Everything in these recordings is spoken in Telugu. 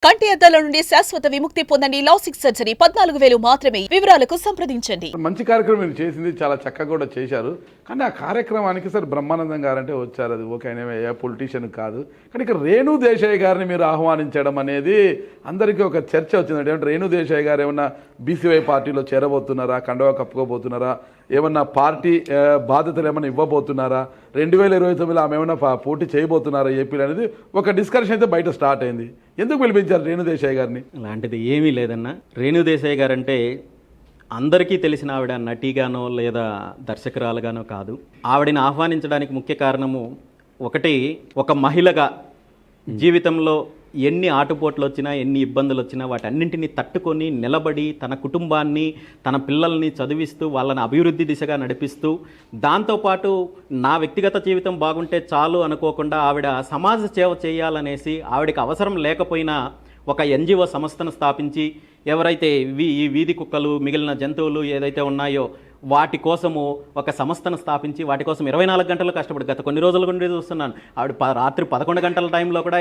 కంటి అద్దాల నుండి శాశ్వత విముక్తి పొందండి. లాసిక్ సర్జరీ 14,000 మాత్రమే. వివరాలకు సంప్రదించండి. మంచి కార్యక్రమం మీరు చేసింది, చాలా చక్కగా కూడా చేశారు. కానీ ఆ కార్యక్రమానికి సార్ బ్రహ్మానందం గారంటే వచ్చారు, అది ఓకే, ఆయన ఏ పొలిటీషియన్ కాదు. కానీ ఇక్కడ రేణు దేశాయ్ గారిని మీరు ఆహ్వానించడం అనేది అందరికీ ఒక చర్చ వచ్చిందంటే, ఏమంటే రేణు దేశాయ్ గారు ఏమన్నా బీసీవై పార్టీలో చేరబోతున్నారా, కండవా కప్పుకోబోతున్నారా, ఏమన్నా పార్టీ బాధ్యతలు ఏమన్నా ఇవ్వబోతున్నారా, 2029లో ఆమె ఏమన్నా పోటీ చేయబోతున్నారా ఏపీలో అనేది ఒక డిస్కషన్ అయితే బయట స్టార్ట్ అయింది. ఎందుకు పిలిపించారు రేణు దేశాయ్ గారిని? అలాంటిది ఏమీ లేదన్న. రేణు దేశాయ్ గారంటే అందరికీ తెలిసిన ఆవిడ నటిగానో లేదా దర్శకురాలుగానో కాదు. ఆవిడని ఆహ్వానించడానికి ముఖ్య కారణము ఒకటి, ఒక మహిళగా జీవితంలో ఎన్ని ఆటుపోట్లు వచ్చినా, ఎన్ని ఇబ్బందులు వచ్చినా వాటన్నింటినీ తట్టుకొని నిలబడి తన కుటుంబాన్ని, తన పిల్లల్ని చదివిస్తూ వాళ్ళని అభివృద్ధి దిశగా నడిపిస్తూ, దాంతోపాటు నా వ్యక్తిగత జీవితం బాగుంటే చాలు అనుకోకుండా ఆవిడ సమాజ సేవ చేయాలనేసి ఆవిడకి అవసరం లేకపోయినా ఒక ఎన్జిఓ సంస్థను స్థాపించి ఎవరైతే ఈ వీధి కుక్కలు, మిగిలిన జంతువులు ఏదైతే ఉన్నాయో వాటి కోసము ఒక సంస్థను స్థాపించి వాటి కోసం 24 గంటలు కష్టపడి గత కొన్ని రోజుల నుండి చూస్తున్నాను. ఆవిడ రాత్రి 11 గంటల టైంలో కూడా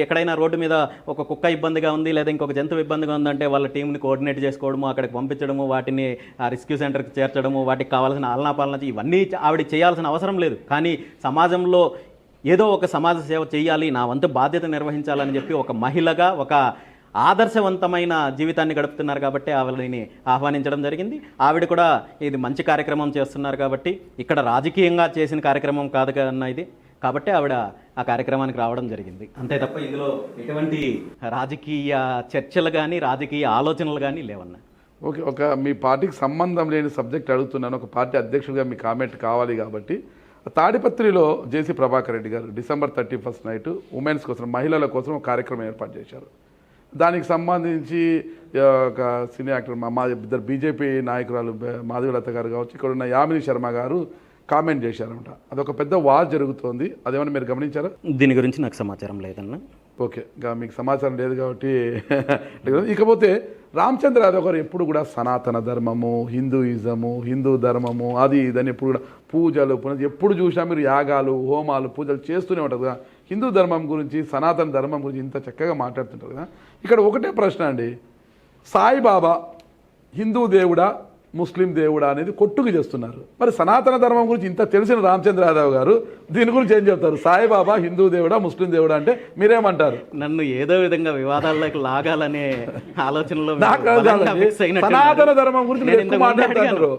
ఎక్కడైనా రోడ్డు మీద ఒక కుక్క ఇబ్బందిగా ఉంది లేదా ఇంకొక జంతువు ఇబ్బందిగా ఉందంటే వాళ్ళ టీంని కోఆర్డినేట్ చేసుకోవడము, అక్కడికి పంపించడము, వాటిని రెస్క్యూ సెంటర్కి చేర్చడము, వాటికి కావాల్సిన ఆలనాపాలన ఇవన్నీ ఆవిడ చేయాల్సిన అవసరం లేదు. కానీ సమాజంలో ఏదో ఒక సమాజ సేవ చేయాలి, నా వంతు బాధ్యత నిర్వహించాలని చెప్పి ఒక మహిళగా ఒక ఆదర్శవంతమైన జీవితాన్ని గడుపుతున్నారు కాబట్టి ఆవిడని ఆహ్వానించడం జరిగింది. ఆవిడ కూడా ఇది మంచి కార్యక్రమం చేస్తున్నారు కాబట్టి, ఇక్కడ రాజకీయంగా చేసిన కార్యక్రమం కాదు కన్నా ఇది, కాబట్టి ఆవిడ ఆ కార్యక్రమానికి రావడం జరిగింది. అంతే తప్ప ఇందులో ఎటువంటి రాజకీయ చర్చలు కానీ రాజకీయ ఆలోచనలు కానీ లేవన్న. ఓకే, ఒక మీ పార్టీకి సంబంధం లేని సబ్జెక్ట్ అడుగుతున్నాను. ఒక పార్టీ అధ్యక్షుడిగా మీ కామెంట్ కావాలి కాబట్టి, తాడిపత్రిలో జేసీ ప్రభాకర్ రెడ్డి గారు December 31 నైట్ ఉమెన్స్ కోసం, మహిళల కోసం ఒక కార్యక్రమం ఏర్పాటు చేశారు. దానికి సంబంధించి ఒక సినీ యాక్టర్ మా ఇద్దరు బీజేపీ నాయకురాలు మాధవీలత గారు కావచ్చు, ఇక్కడ ఉన్న యామిని శర్మ గారు కామెంట్ చేశారనమాట. అదొక పెద్ద వార్ జరుగుతోంది, అదేమన్నా మీరు గమనించారా? దీని గురించి నాకు సమాచారం లేదన్న. ఓకే, ఇంకా మీకు సమాచారం లేదు కాబట్టి ఇకపోతే రామచంద్ర యాదవ్ గారు ఎప్పుడు కూడా సనాతన ధర్మము, హిందూయిజము, హిందూ ధర్మము, అది ఇదని ఎప్పుడు కూడా పూజలు ఎప్పుడు చూసినా మీరు యాగాలు, హోమాలు, పూజలు చేస్తూనే ఉంటారు కదా. హిందూ ధర్మం గురించి, సనాతన ధర్మం గురించి ఇంత చక్కగా మాట్లాడుతుంటారు కదా. ఇక్కడ ఒకటే ప్రశ్న అండి, సాయిబాబా హిందూ దేవుడా, ముస్లిం దేవుడా అనేది కొట్టుకు చేస్తున్నారు. మరి సనాతన ధర్మం గురించి ఇంత తెలిసిన రామచంద్ర యాదవ్ గారు దీని గురించి ఏం చెప్తారు? సాయిబాబా హిందూ దేవుడా, ముస్లిం దేవుడా అంటే మీరేమంటారు? నన్ను ఏదో విధంగా వివాదాల్లోకి లాగాలనే ఆలోచనలో సనాతన ధర్మం గురించి మాట్లాడుతున్నారు.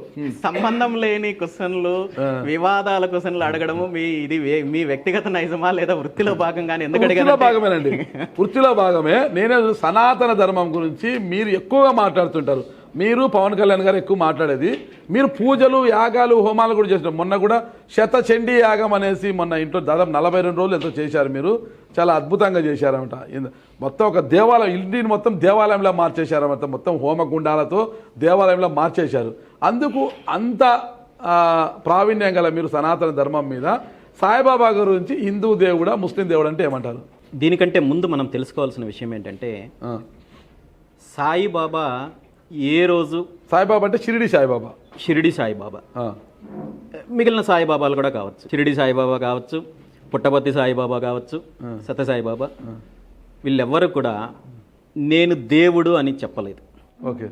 సంబంధం లేని క్వశ్చన్లు, వివాదాల క్వశ్చన్లు అడగడము మీ వ్యక్తిగత నైజమా లేదా వృత్తిలో భాగంగానే? ఎందుకంటే భాగమేనండి, వృత్తిలో భాగమే. నేనే సనాతన ధర్మం గురించి మీరు ఎక్కువగా మాట్లాడుతుంటారు. మీరు పవన్ కళ్యాణ్ గారు ఎక్కువ మాట్లాడేది, మీరు పూజలు, యాగాలు, హోమాలు కూడా చేసినారు. మొన్న కూడా శతచండీ యాగం అనేసి మొన్న ఇంట్లో దాదాపు 42 రోజులు ఎంతో చేశారు. మీరు చాలా అద్భుతంగా చేశారన్నమాట. మొత్తం ఒక దేవాలయం, ఇంటిని మొత్తం దేవాలయంలో మార్చేశారన్నమాట. మొత్తం హోమగుండాలతో దేవాలయంలో మార్చేశారు. అందుకు అంత ప్రావీణ్యం గల మీరు సనాతన ధర్మం మీద సాయిబాబా గురించి హిందూ దేవుడా, ముస్లిం దేవుడు అంటే ఏమంటారు? దీనికంటే ముందు మనం తెలుసుకోవాల్సిన విషయం ఏంటంటే, సాయిబాబా ఏ రోజు, సాయిబాబా అంటే షిరిడి సాయిబాబా, షిరిడి సాయిబాబా, మిగిలిన సాయిబాబాలు కూడా కావచ్చు, షిరిడి సాయిబాబా కావచ్చు, పుట్టపర్తి సాయిబాబా కావచ్చు, సత్యసాయిబాబా, వీళ్ళెవ్వరూ కూడా నేను దేవుడు అని చెప్పలేదు. ఓకే,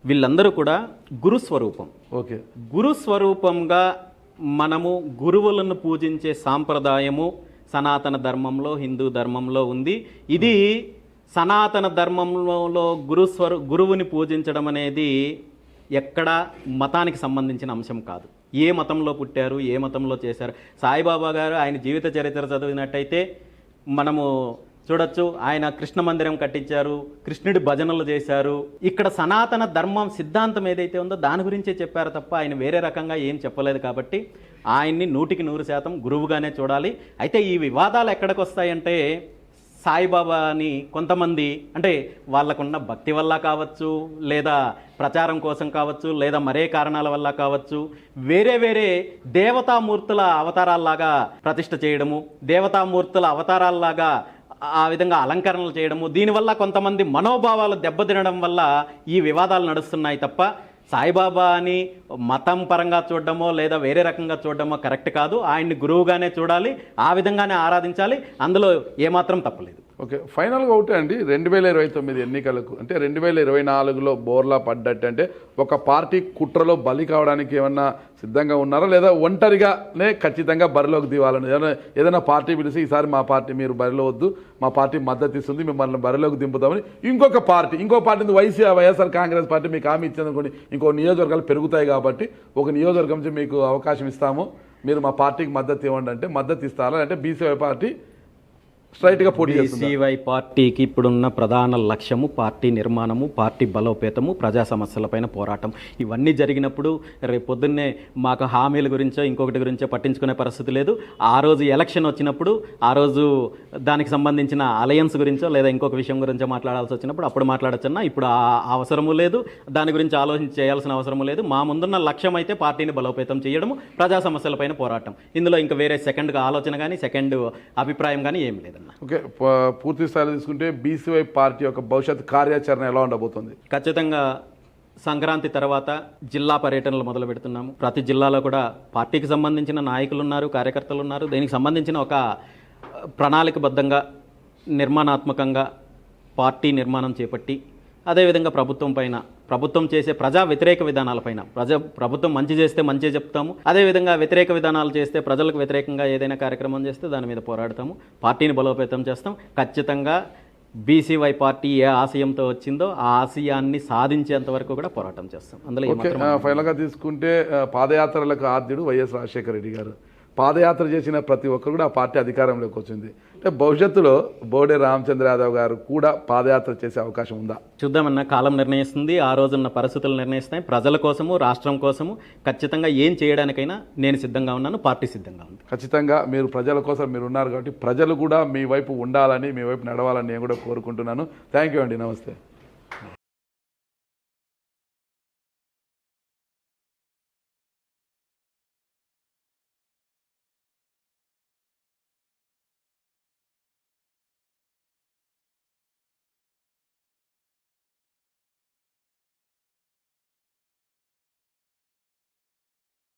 వీళ్ళందరూ కూడా గురుస్వరూపం. ఓకే, గురుస్వరూపంగా మనము గురువులను పూజించే సాంప్రదాయము సనాతన ధర్మంలో, హిందూ ధర్మంలో ఉంది. ఇది సనాతన ధర్మంలో గురువుని పూజించడం అనేది ఎక్కడ మతానికి సంబంధించిన అంశం కాదు. ఏ మతంలో పుట్టారు, ఏ మతంలో చేశారు. సాయిబాబా గారు ఆయన జీవిత చరిత్ర చదివినట్టయితే మనము చూడొచ్చు, ఆయన కృష్ణ మందిరం కట్టించారు, కృష్ణుడి భజనలు చేశారు. ఇక్కడ సనాతన ధర్మం సిద్ధాంతం ఏదైతే ఉందో దాని గురించే చెప్పారు తప్ప ఆయన వేరే రకంగా ఏం చెప్పలేదు. కాబట్టి ఆయన్ని 100% గురువుగానే చూడాలి. అయితే ఈ వివాదాలు ఎక్కడికి వస్తాయంటే, సాయిబాబాని కొంతమంది అంటే వాళ్ళకున్న భక్తి వల్ల కావచ్చు, లేదా ప్రచారం కోసం కావచ్చు, లేదా మరే కారణాల వల్ల కావచ్చు, వేరే వేరే దేవతామూర్తుల అవతారాల్లాగా ప్రతిష్ఠ చేయడము, దేవతామూర్తుల అవతారాల్లాగా ఆ విధంగా అలంకరణలు చేయడము, దీనివల్ల కొంతమంది మనోభావాలు దెబ్బతినడం వల్ల ఈ వివాదాలు నడుస్తున్నాయి తప్ప సాయిబాబాని మతం పరంగా చూడడమో లేదా వేరే రకంగా చూడడమో కరెక్ట్ కాదు. ఆయన్ని గురువుగానే చూడాలి, ఆ విధంగానే ఆరాధించాలి. అందులో ఏమాత్రం తప్పలేదు. ఓకే, ఫైనల్గా ఒకటే అండి, 2029 ఎన్నికలకు అంటే 2024లో బోర్లా పడ్డట్టు అంటే ఒక పార్టీ కుట్రలో బలి కావడానికి ఏమన్నా సిద్ధంగా ఉన్నారా, లేదా ఒంటరిగానే ఖచ్చితంగా బరిలోకి దివాలని ఏదైనా పార్టీ పిలిచి ఈసారి మా పార్టీ మీరు బరిలో వద్దు, మా పార్టీ మద్దతు ఇస్తుంది, మిమ్మల్ని బరిలోకి దింపుతామని ఇంకో పార్టీ వైఎస్ఆర్ కాంగ్రెస్ పార్టీ మీకు హామీ ఇచ్చిందనుకోండి, ఇంకో నియోజకవర్గాలు పెరుగుతాయి కాబట్టి ఒక నియోజకవర్గం నుంచి మీకు అవకాశం ఇస్తాము, మీరు మా పార్టీకి మద్దతు ఇవ్వండి అంటే మద్దతు ఇస్తారా, అంటే బీసీవై పార్టీ స్ట్రైట్గా పోటీ చేస్తుంది? బీసీవై పార్టీకి ఇప్పుడున్న ప్రధాన లక్ష్యము పార్టీ నిర్మాణము, పార్టీ బలోపేతము, ప్రజా సమస్యలపైన పోరాటం. ఇవన్నీ జరిగినప్పుడు రేపు పొద్దున్నే మాకు హామీల గురించో ఇంకొకటి గురించో పట్టించుకునే పరిస్థితి లేదు. ఆ రోజు ఎలక్షన్ వచ్చినప్పుడు ఆ రోజు దానికి సంబంధించిన అలయన్స్ గురించో లేదా ఇంకొక విషయం గురించో మాట్లాడాల్సి వచ్చినప్పుడు అప్పుడు మాట్లాడచ్చన్నా. ఇప్పుడు ఆ అవసరము లేదు, దాని గురించి ఆలోచన చేయాల్సిన అవసరము లేదు. మా ముందున్న లక్ష్యం అయితే పార్టీని బలోపేతం చేయడము, ప్రజా సమస్యలపైన పోరాటం. ఇందులో ఇంకా వేరే సెకండ్గా ఆలోచన కానీ సెకండ్ అభిప్రాయం కానీ ఏం లేదు. ఓకే, పూర్తి స్థాయిలో తీసుకుంటే బీసీవై పార్టీ యొక్క భవిష్యత్ కార్యాచరణ ఎలా ఉండబోతుంది? ఖచ్చితంగా సంక్రాంతి తర్వాత జిల్లా పర్యటనలు మొదలు పెడుతున్నాము. ప్రతి జిల్లాలో కూడా పార్టీకి సంబంధించిన నాయకులు ఉన్నారు, కార్యకర్తలు ఉన్నారు. దీనికి సంబంధించిన ఒక ప్రణాళికబద్ధంగా నిర్మాణాత్మకంగా పార్టీ నిర్మాణం చేపట్టి అదేవిధంగా ప్రభుత్వం చేసే ప్రజా వ్యతిరేక విధానాలపైన ప్రభుత్వం మంచి చేస్తే మంచి చెప్తాము, అదేవిధంగా వ్యతిరేక విధానాలు చేస్తే ప్రజలకు వ్యతిరేకంగా ఏదైనా కార్యక్రమం చేస్తే దాని మీద పోరాడతాము, పార్టీని బలోపేతం చేస్తాం. ఖచ్చితంగా బీసీవై పార్టీ ఏ ఆశయంతో వచ్చిందో ఆ ఆశయాన్ని సాధించేంత వరకు కూడా పోరాటం చేస్తాం. అందులో ఫైనల్గా తీసుకుంటే పాదయాత్రలకు ఆద్యుడు వైఎస్ రాజశేఖర రెడ్డి గారు. పాదయాత్ర చేసిన ప్రతి ఒక్కరు కూడా ఆ పార్టీ అధికారంలోకి వచ్చింది. అంటే భవిష్యత్తులో బోడే రామచంద్ర యాదవ్ గారు కూడా పాదయాత్ర చేసే అవకాశం ఉందా? చూద్దామన్న, కాలం నిర్ణయిస్తుంది, ఆ రోజున్న పరిస్థితులు నిర్ణయిస్తాయి. ప్రజల కోసము, రాష్ట్రం కోసము ఖచ్చితంగా ఏం చేయడానికైనా నేను సిద్ధంగా ఉన్నాను, పార్టీ సిద్ధంగా ఉంది. ఖచ్చితంగా మీరు ప్రజల కోసం మీరు ఉన్నారు కాబట్టి ప్రజలు కూడా మీ వైపు ఉండాలని, మీ వైపు నడవాలని నేను కూడా కోరుకుంటున్నాను. థ్యాంక్ యూ అండి, నమస్తే.